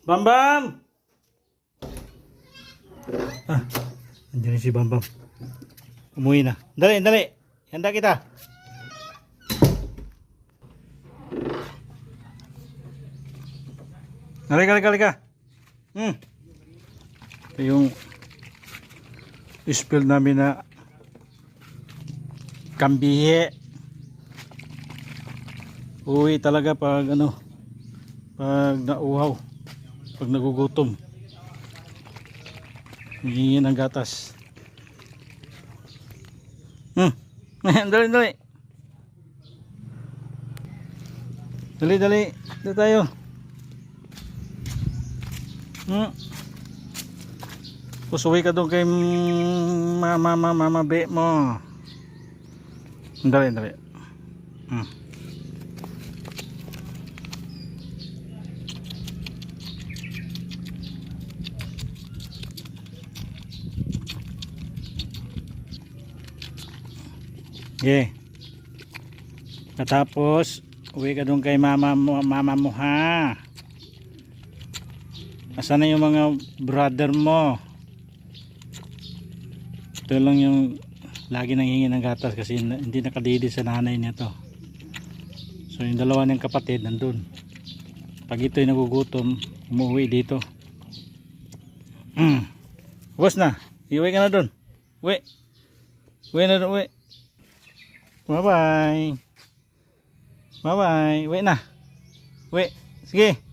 Bambam! Ah, andiyan na si Bambam. Umuwi na. Dali, dali. Handa kita. Halika, halika, halika. Ito yung spill namin na kambihe. Uwi talaga pag ano, pag nauhaw, pag nagugutom. Hingin ng gatas. Dali, dali. Dali, dali. Dali tayo. Usuwi ka doon kay mama be mo. Dali, dali. Okay. Katapos uwi ka doon kay mama mo ha. Asan na yung mga brother mo? Ito lang yung lagi nang hingi ng gatas kasi hindi nakadidi sa nanay niya to. So yung dalawa niyang kapatid nandun. Pag ito'y nagugutom, umuwi dito. Bos na, iuwi ka na dun. Uwi. Uwi na dun, uwi. Bye bye. Bye bye. Uwi na. Uwi. Sige.